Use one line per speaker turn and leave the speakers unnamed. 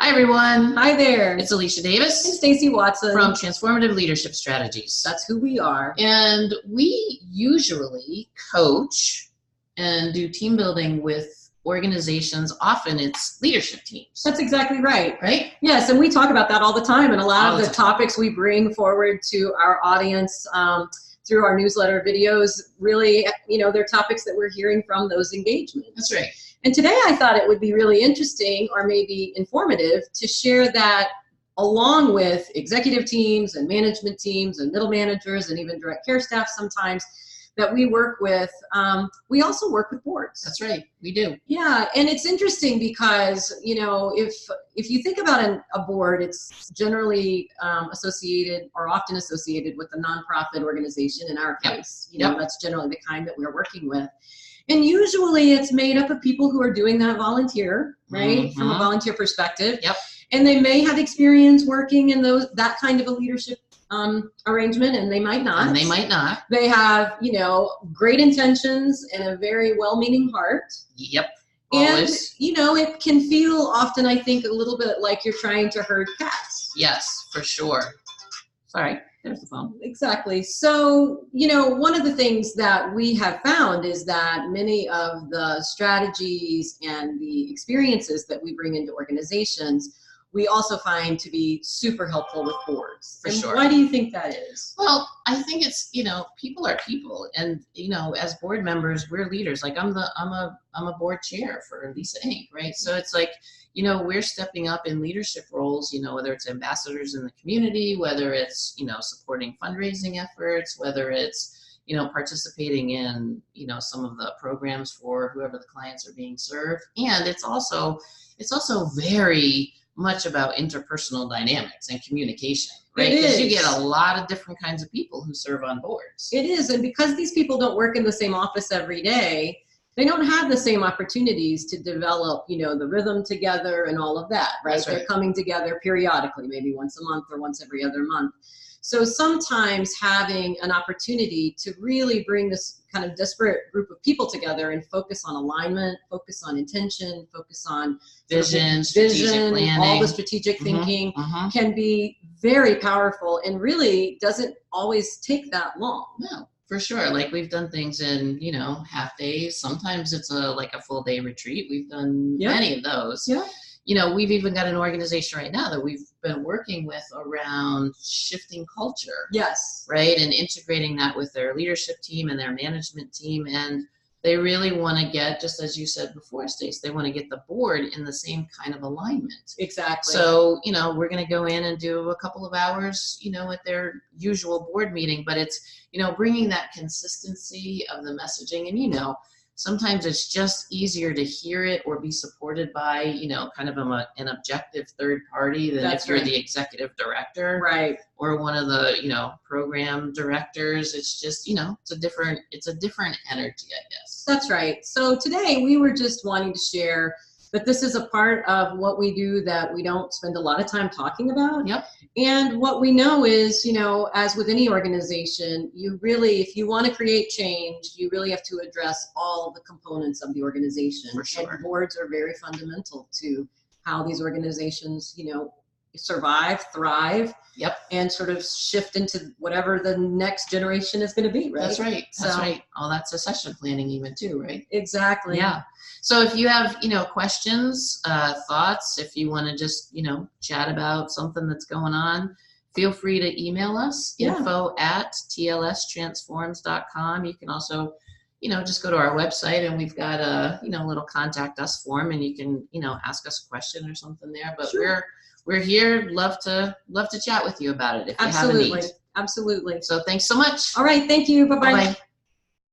Hi, everyone.
Hi there.
It's Alicia Davis
and Stacy Watson
from Transformative Leadership Strategies.
That's who we are.
And we usually coach and do team building with organizations. Often it's leadership teams.
That's exactly right.
Right?
Yes, and we talk about that all the time. And a lot of the topics we bring forward to our audience through our newsletter videos, really, they're topics that we're hearing from those engagements.
That's right.
And today I thought it would be really interesting or maybe informative to share that along with executive teams and management teams and middle managers and even direct care staff sometimes that we work with, we also work with boards.
That's right, we do.
Yeah, and it's interesting because, if you think about a board, it's generally associated or often associated with a nonprofit organization in our case. That's generally the kind that we're working with. And usually it's made up of people who are doing that volunteer, right? From a volunteer perspective.
Yep.
And they may have experience working in that kind of a leadership arrangement, and they might not.
And they might not.
They have, great intentions and a very well-meaning heart.
Yep. Always.
And, it can feel often, I think, a little bit like you're trying to herd cats.
Yes, for sure. Sorry. There's the phone.
Exactly. So, one of the things that we have found is that many of the strategies and the experiences that we bring into organizations, we also find to be super helpful with boards.
For sure.
Why do you think that is?
Well, I think it's, people are people, and, as board members, we're leaders. Like I'm a board chair for Lisa Inc., right? So it's like, we're stepping up in leadership roles, whether it's ambassadors in the community, whether it's, supporting fundraising efforts, whether it's, participating in, some of the programs for whoever the clients are being served. And it's also very much about interpersonal dynamics and communication, right? Because you get a lot of different kinds of people who serve on boards.
It is, and because these people don't work in the same office every day, they don't have the same opportunities to develop, the rhythm together and all of that, right? They're coming together periodically, maybe once a month or once every other month. So sometimes having an opportunity to really bring this kind of disparate group of people together and focus on alignment, focus on intention, focus on
vision, strategic planning,
all the strategic thinking can be very powerful and really doesn't always take that long.
No. For sure. Like we've done things in, half days. Sometimes it's like a full day retreat. We've done many of those.
Yeah.
We've even got an organization right now that we've been working with around shifting culture.
Yes.
Right. And integrating that with their leadership team and their management team. And they really want to get, just as you said before, Stace, they want to get the board in the same kind of alignment.
Exactly.
So, we're going to go in and do a couple of hours, at their usual board meeting, but it's, bringing that consistency of the messaging. And, sometimes it's just easier to hear it or be supported by, kind of an objective third party than if you're the executive director.
Right.
Or one of the, program directors. It's just, it's a different energy, I guess.
That's right. So today we were just wanting to share that this is a part of what we do that we don't spend a lot of time talking about.
Yep.
And what we know is, as with any organization, you really, if you want to create change, you really have to address all the components of the organization.
For sure.
And boards are very fundamental to how these organizations, survive, thrive, and sort of shift into whatever the next generation is going to be, right?
That's right. That's right. All that succession planning even too, right?
Exactly.
Yeah. So if you have, questions, thoughts, if you want to just, chat about something that's going on, feel free to email us, info@tlstransforms.com. You can also, just go to our website and we've got a, little contact us form and you can, ask us a question or something there. But we're here. Love to chat with you about it if you have a need.
Absolutely.
So thanks so much.
All right. Thank you. Bye-bye.
Bye-bye.